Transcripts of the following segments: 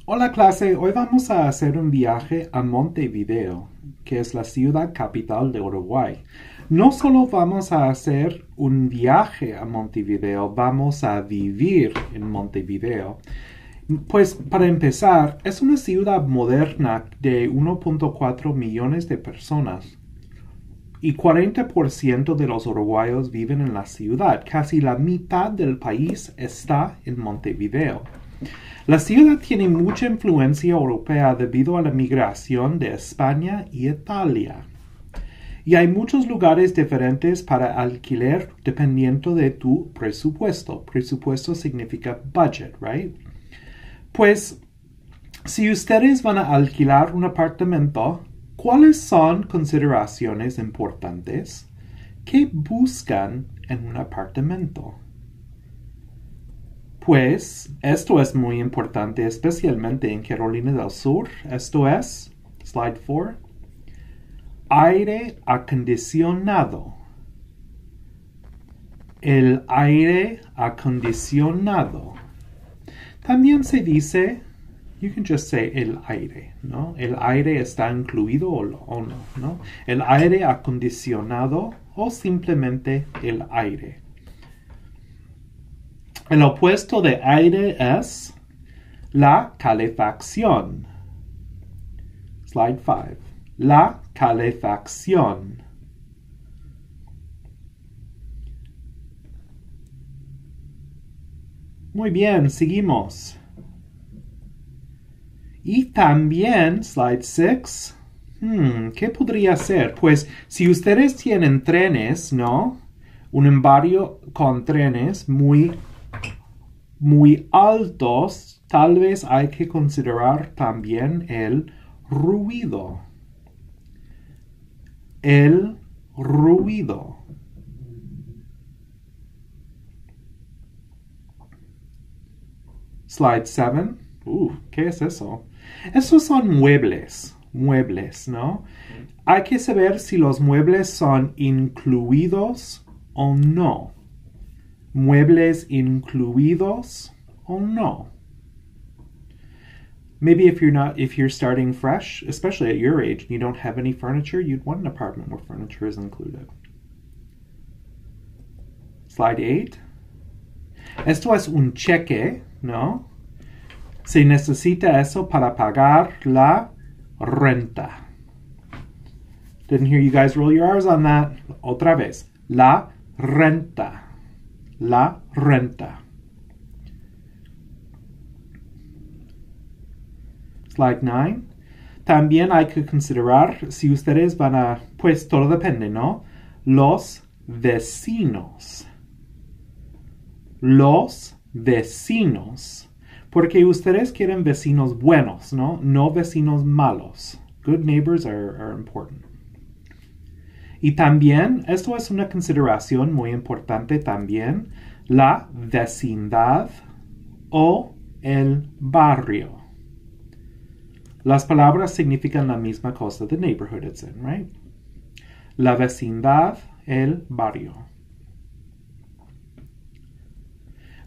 Hola clase, hoy vamos a hacer un viaje a Montevideo, que es la ciudad capital de Uruguay. No solo vamos a hacer un viaje a Montevideo, vamos a vivir en Montevideo. Pues para empezar, es una ciudad moderna de 1.4 millones de personas. Y 40% de los uruguayos viven en la ciudad. Casi la mitad del país está en Montevideo. La ciudad tiene mucha influencia europea debido a la migración de España y Italia. Y hay muchos lugares diferentes para alquiler dependiendo de tu presupuesto. Presupuesto significa budget, right? Pues, si ustedes van a alquilar un apartamento, ¿cuáles son consideraciones importantes? ¿Qué buscan en un apartamento? Pues esto es muy importante, especialmente en Carolina del Sur. Esto es, slide 4, aire acondicionado. El aire acondicionado. También se dice, you can just say el aire, ¿no? El aire está incluido o no, ¿no? El aire acondicionado o simplemente el aire. El opuesto de aire es la calefacción. Slide 5. La calefacción. Muy bien, seguimos. Y también, slide 6. ¿Qué podría ser? Pues si ustedes tienen trenes, ¿no? Un barrio con trenes muy altos, tal vez hay que considerar también el ruido. El ruido. Slide 7. ¿Qué es eso? Esos son muebles. Muebles, ¿no? Hay que saber si los muebles son incluidos o no. Muebles incluidos o no. Maybe if you're starting fresh, especially at your age, and you don't have any furniture, you'd want an apartment where furniture is included. Slide 8. Esto es un cheque, ¿no? Se necesita eso para pagar la renta. Didn't hear you guys roll your R's on that. Otra vez. La renta. La renta. Slide 9. También hay que considerar si ustedes van a, pues todo depende, ¿no? Los vecinos. Los vecinos. Porque ustedes quieren vecinos buenos, ¿no? No vecinos malos. Good neighbors are important. Y también, esto es una consideración muy importante también, la vecindad o el barrio. Las palabras significan la misma cosa, the neighborhood it's in, right? La vecindad, el barrio.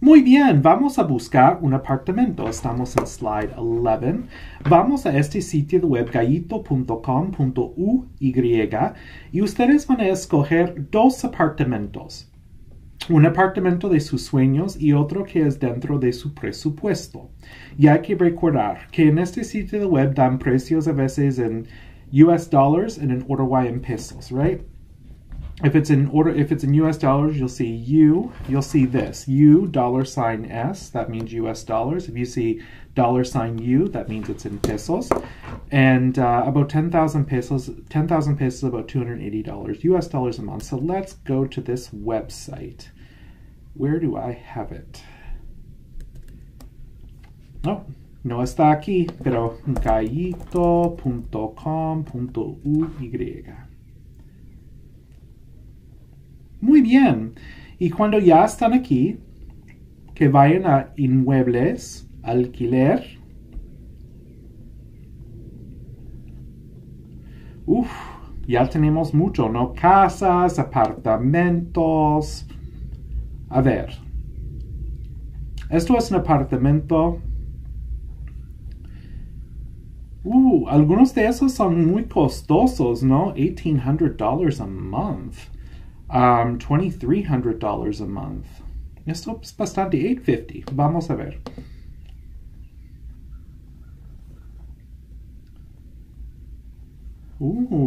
Muy bien, vamos a buscar un apartamento. Estamos en slide 11. Vamos a este sitio de web gallito.com.uy y ustedes van a escoger dos apartamentos. Un apartamento de sus sueños y otro que es dentro de su presupuesto. Y hay que recordar que en este sitio de web dan precios a veces en US dollars and in Uruguayan pesos, right? If it's in US dollars, you'll see this, U $S, that means US dollars. If you see $U, that means it's in pesos. And about 10,000 pesos, about $280 US dollars a month. So let's go to this website. Where do I have it? No está aquí, pero gallito.com.uy. Muy bien. Y cuando ya están aquí, que vayan a inmuebles, alquiler. Ya tenemos mucho, ¿no? Casas, apartamentos. A ver. Esto es un apartamento Algunos de esos son muy costosos, ¿no? $1,800 a month. $2,300 a month. Esto es bastante. $850. Vamos a ver.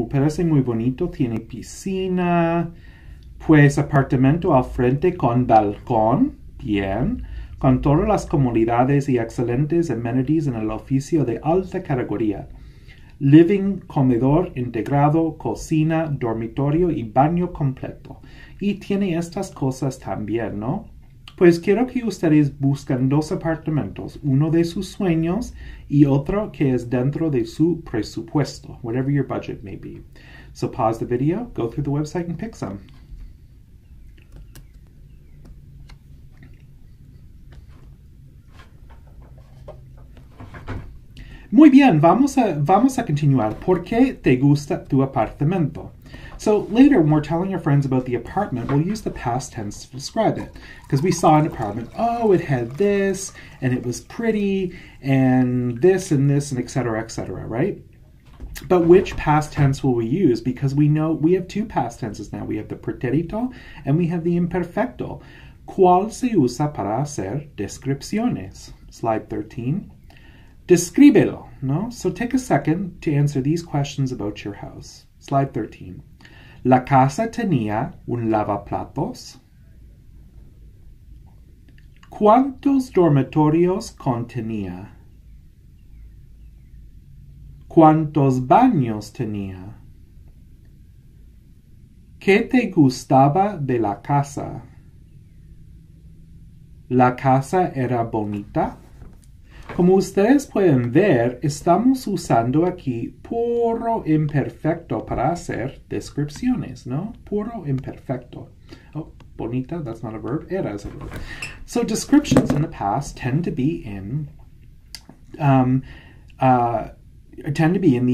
Parece muy bonito. Tiene piscina. Pues apartamento al frente con balcón. Bien. Con todas las comodidades y excelentes amenities en el oficio de alta categoría. Living, comedor integrado, cocina, dormitorio y baño completo. Y tiene estas cosas también, ¿no? Pues quiero que ustedes busquen 2 apartamentos, uno de sus sueños y otro que es dentro de su presupuesto, whatever your budget may be. So pause the video, go through the website and pick some. Muy bien, vamos a continuar. ¿Por qué te gusta tu apartamento? So later, when we're telling our friends about the apartment, we'll use the past tense to describe it. Because we saw an apartment, oh, it had this, and it was pretty, and this, and etc., right? But which past tense will we use? Because we know we have 2 past tenses now. We have the pretérito, and we have the imperfecto. ¿Cuál se usa para hacer descripciones? Slide 13. Descríbelo, no? So take a second to answer these questions about your house. Slide 13. ¿La casa tenía un lavaplatos? ¿Cuántos dormitorios contenía? ¿Cuántos baños tenía? ¿Qué te gustaba de la casa? ¿La casa era bonita? Como ustedes pueden ver, estamos usando aquí puro imperfecto para hacer descripciones, ¿no? Puro imperfecto. Oh, bonita, that's not a verb. Era is a verb. So descriptions in the past tend to be in the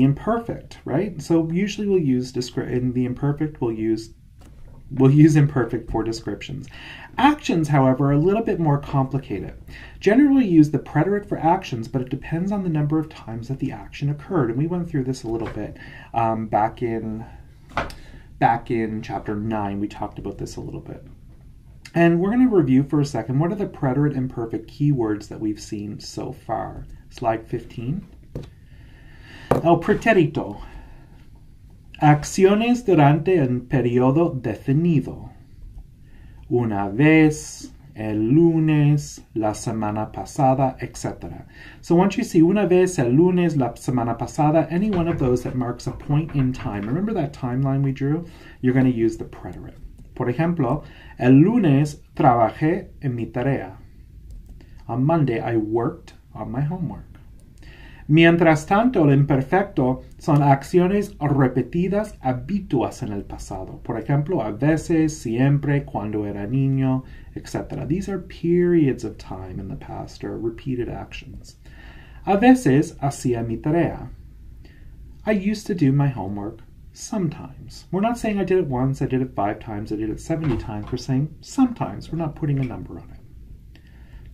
imperfect, right? So usually we'll use in the imperfect. We'll use imperfect for descriptions. Actions, however, are a little bit more complicated. Generally use the preterite for actions, but it depends on the number of times that the action occurred. And we went through this a little bit back in chapter 9. We talked about this a little bit. And we're going to review for a second what are the preterite imperfect keywords that we've seen so far. Slide 15. El pretérito. Acciones durante un periodo definido. Una vez, el lunes, la semana pasada, etc. So once you see una vez, el lunes, la semana pasada, any one of those that marks a point in time. Remember that timeline we drew? You're going to use the preterite. Por ejemplo, el lunes trabajé en mi tarea. On Monday, I worked on my homework. Mientras tanto, el imperfecto son acciones repetidas habituas en el pasado. Por ejemplo, a veces, siempre, cuando era niño, etc. These are periods of time in the past or repeated actions. A veces hacía mi tarea. I used to do my homework sometimes. We're not saying I did it once, I did it 5 times, I did it 70 times. We're saying sometimes. We're not putting a number on it.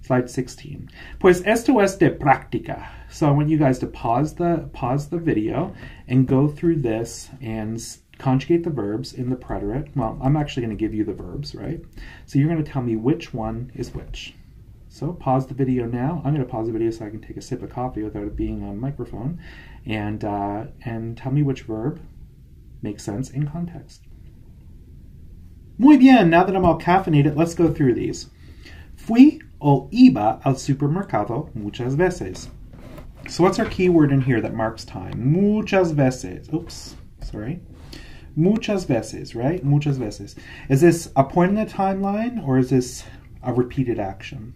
Slide 16. Pues esto es de práctica. So I want you guys to pause the video and go through this and conjugate the verbs in the preterite. Well, I'm actually going to give you the verbs, right? So you're going to tell me which one is which. So pause the video now. I'm going to pause the video so I can take a sip of coffee without it being on microphone, and tell me which verb makes sense in context. Muy bien. Now that I'm all caffeinated, let's go through these. Fui o iba al supermercado muchas veces. So what's our keyword in here that marks time? Muchas veces. Oops, sorry. Muchas veces, right? Muchas veces. Is this a point in the timeline or is this a repeated action?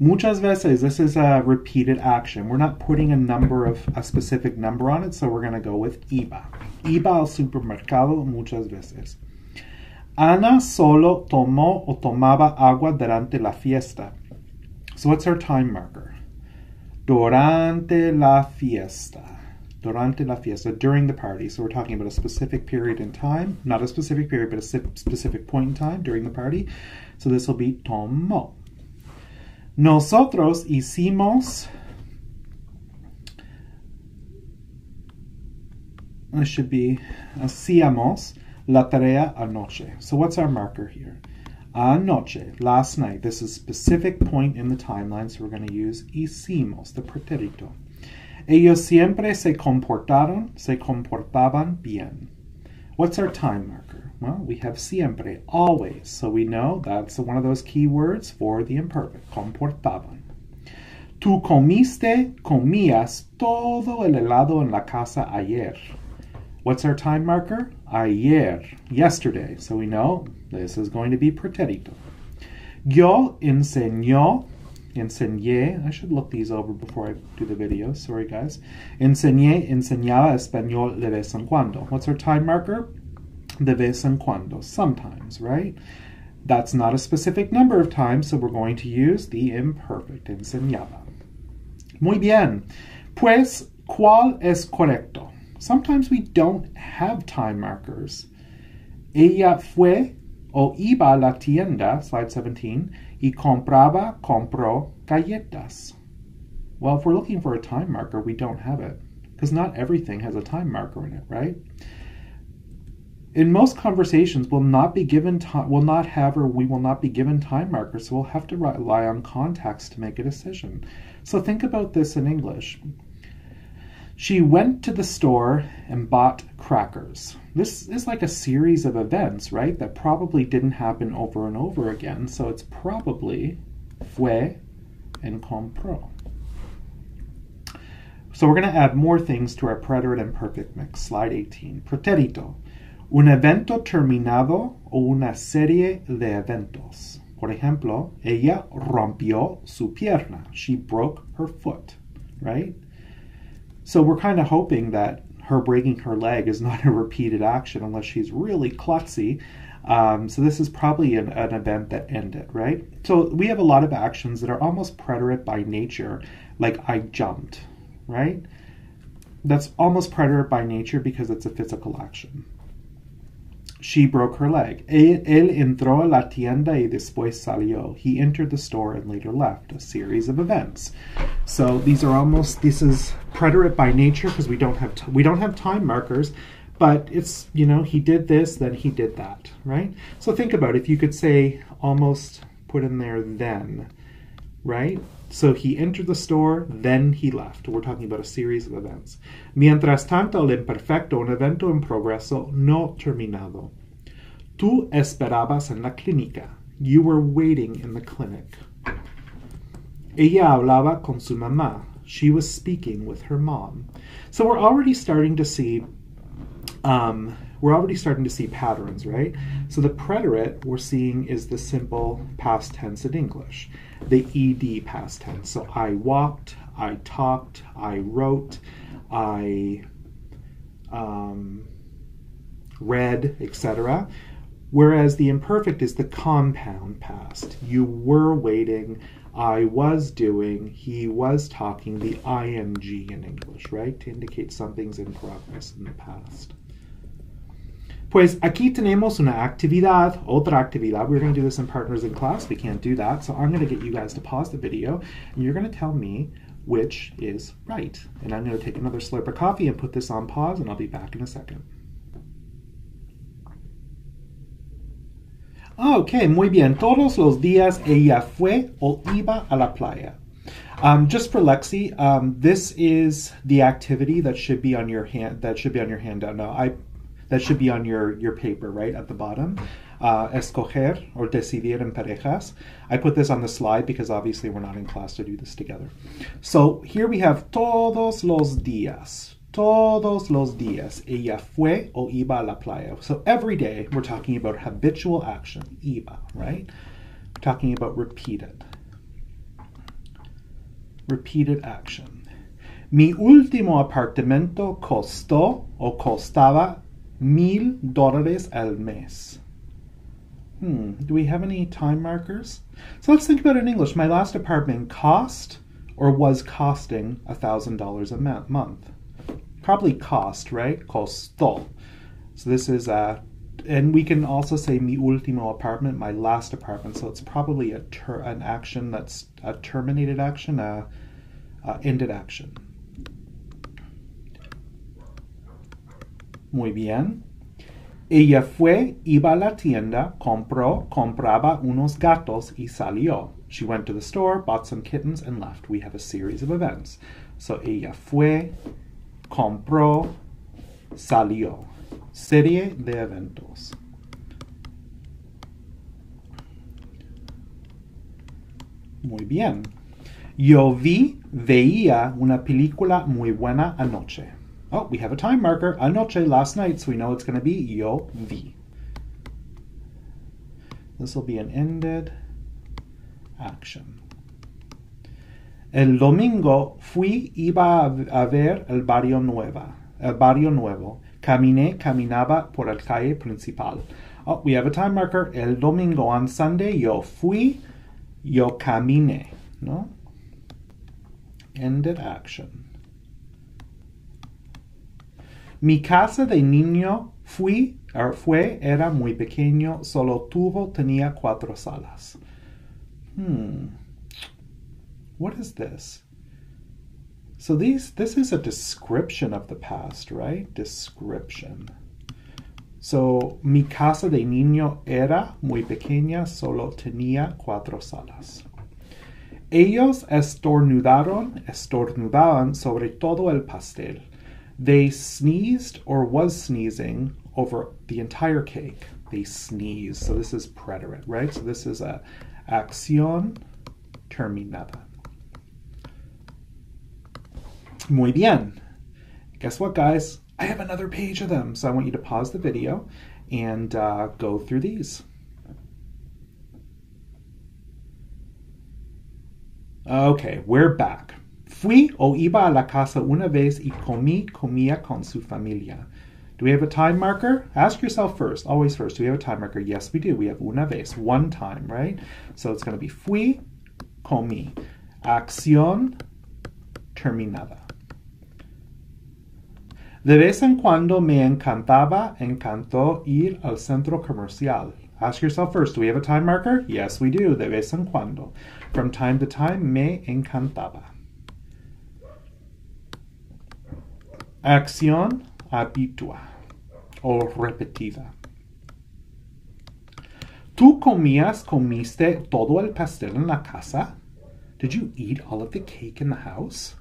Muchas veces, this is a repeated action. We're not putting a specific number on it, so we're going to go with iba. Iba al supermercado muchas veces. Ana solo tomó o tomaba agua durante la fiesta. So what's our time marker? Durante la fiesta. Durante la fiesta, during the party. So we're talking about a specific period in time. Not a specific period, but a specific point in time during the party. So this will be tomó. Nosotros hicimos it should be hacíamos la tarea anoche. So what's our marker here? Anoche, last night. This is a specific point in the timeline, so we're going to use hicimos, the pretérito. Ellos siempre se comportaban bien. What's our time marker? Well, we have siempre, always. So we know that's one of those key words for the imperfect, comportaban. Tú comías todo el helado en la casa ayer. What's our time marker? Ayer, yesterday. So we know this is going to be pretérito. Yo enseñé, I should look these over before I do the video, sorry guys. Enseñaba español de vez en cuando. What's our time marker? De vez en cuando, sometimes, right? That's not a specific number of times, so we're going to use the imperfect, enseñaba. Muy bien. Pues, ¿cuál es correcto? Sometimes we don't have time markers. Ella fue o iba a la tienda, slide 17, y compró galletas. Well, if we're looking for a time marker, we don't have it, because not everything has a time marker in it, right? In most conversations, we will not be given time markers, so we'll have to rely on context to make a decision. So think about this in English. She went to the store and bought crackers. This is like a series of events, right, that probably didn't happen over and over again, so it's probably fue and compró. So we're going to add more things to our preterite and perfect mix. Slide 18. Pretérito. Un evento terminado o una serie de eventos. Por ejemplo, ella rompió su pierna. She broke her foot, right? So we're kind of hoping that her breaking her leg is not a repeated action unless she's really klutzy. So this is probably an event that ended, right? So we have a lot of actions that are almost preterite by nature, like I jumped, right? That's almost preterite by nature because it's a physical action. She broke her leg. Él entró a la tienda y después salió. He entered the store and later left. A series of events. So this is preterite by nature because we don't have time markers, but it's, you know, he did this, then he did that, right? So think about it. If you could say, almost put in there then, right? So he entered the store, then he left. We're talking about a series of events. Mientras tanto, el imperfecto, un evento en progreso no terminado. Tú esperabas en la clínica. You were waiting in the clinic. Ella hablaba con su mamá. She was speaking with her mom. So we're already starting to see patterns, right? So the preterite we're seeing is the simple past tense in English, the ed past tense. So I walked, I talked, I wrote, I read, etc. Whereas the imperfect is the compound past. You were waiting, I was doing, he was talking, the ing in English, right? To indicate something's in progress in the past. Pues aquí tenemos una actividad, otra actividad. We're going to do this in partners in class. We can't do that. So I'm going to get you guys to pause the video, and you're going to tell me which is right. And I'm going to take another slurp of coffee and put this on pause, and I'll be back in a second. Okay, muy bien. Todos los días ella fue o iba a la playa. Just for Lexi, this is the activity that should be on your hand. That should be on your handout. No, that should be on your paper, right at the bottom. Escoger or decidir en parejas. I put this on the slide because obviously we're not in class to do this together. So here we have todos los días. Todos los días ella fue o iba a la playa. So every day we're talking about habitual action, iba, right? We're talking about repeated action. Mi último apartamento costó o costaba $1,000 al mes. Do we have any time markers? So let's think about it in English. My last apartment cost or was costing $1,000 a month. Probably cost, right? Costó. So this is and we can also say mi último apartment, my last apartment. So it's probably an action that's a terminated action, ended action. Muy bien. Ella fue, iba a la tienda, compraba unos gatos y salió. She went to the store, bought some kittens, and left. We have a series of events. So ella fue, compró, salió. Serie de eventos. Muy bien. Yo veía una película muy buena anoche. Oh, we have a time marker. Anoche, last night, so we know it's going to be yo vi. This will be an ended action. El domingo iba a ver el barrio nuevo. Caminaba por la calle principal. Oh, we have a time marker. El domingo, on Sunday, yo caminé, ¿no? Ended action. Mi casa de niño era muy pequeño, tenía 4 salas. What is this? So this is a description of the past, right? Description. So, mi casa de niño era muy pequeña, solo tenía 4 salas. Ellos estornudaban sobre todo el pastel. They sneezed or was sneezing over the entire cake. They sneezed. So this is preterite, right? So this is a acción terminada. Muy bien. Guess what, guys? I have another page of them. So I want you to pause the video and go through these. Okay, we're back. Fui o iba a la casa una vez y comía con su familia. Do we have a time marker? Ask yourself first, always first. Do we have a time marker? Yes, we do. We have una vez, one time, right? So it's going to be fui, comí. Acción terminada. De vez en cuando me encantó ir al centro comercial. Ask yourself first, do we have a time marker? Yes, we do. De vez en cuando. From time to time, me encantaba. Acción habitua o repetida. ¿Tú comiste todo el pastel en la casa? Did you eat all of the cake in the house?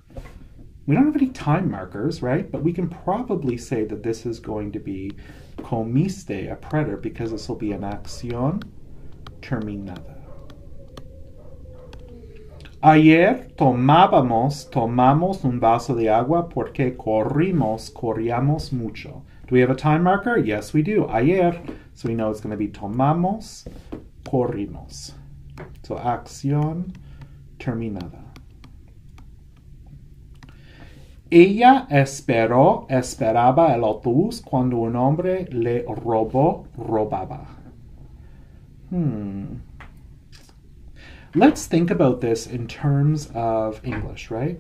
We don't have any time markers, right? But we can probably say that this is going to be comiste, a preterite, because this will be an acción terminada. Ayer tomamos un vaso de agua porque corríamos mucho. Do we have a time marker? Yes, we do. Ayer, so we know it's going to be tomamos, corrimos. So acción terminada. Ella esperaba el autobús cuando un hombre le robaba. Let's think about this in terms of English, right?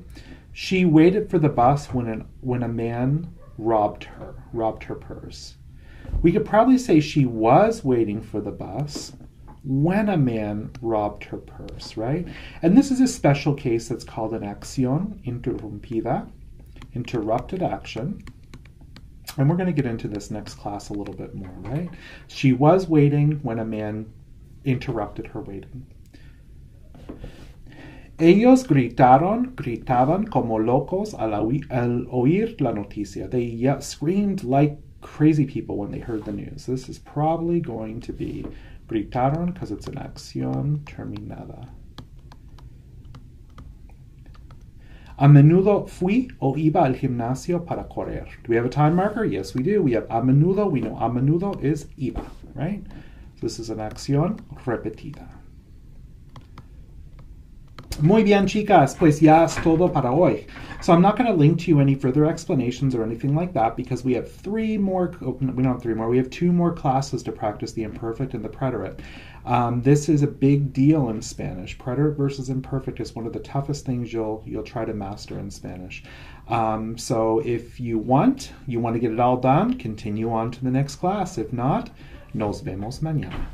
She waited for the bus when a man robbed her purse. We could probably say she was waiting for the bus when a man robbed her purse, right? And this is a special case that's called an acción interrumpida, interrupted action. And we're going to get into this next class a little bit more, right? She was waiting when a man interrupted her waiting. Ellos gritaban como locos al oír la noticia. They screamed like crazy people when they heard the news. This is probably going to be gritaron because it's an acción terminada. A menudo fui o iba al gimnasio para correr. Do we have a time marker? Yes, we do. We have a menudo. We know a menudo is iba, right? So this is an acción repetida. Muy bien, chicas, pues ya es todo para hoy. So I'm not going to link to you any further explanations or anything like that because we have we don't have 3 more. We have 2 more classes to practice the imperfect and the preterite. This is a big deal in Spanish. Preterite versus imperfect is one of the toughest things you'll try to master in Spanish. So if you want to get it all done, continue on to the next class. If not, nos vemos mañana.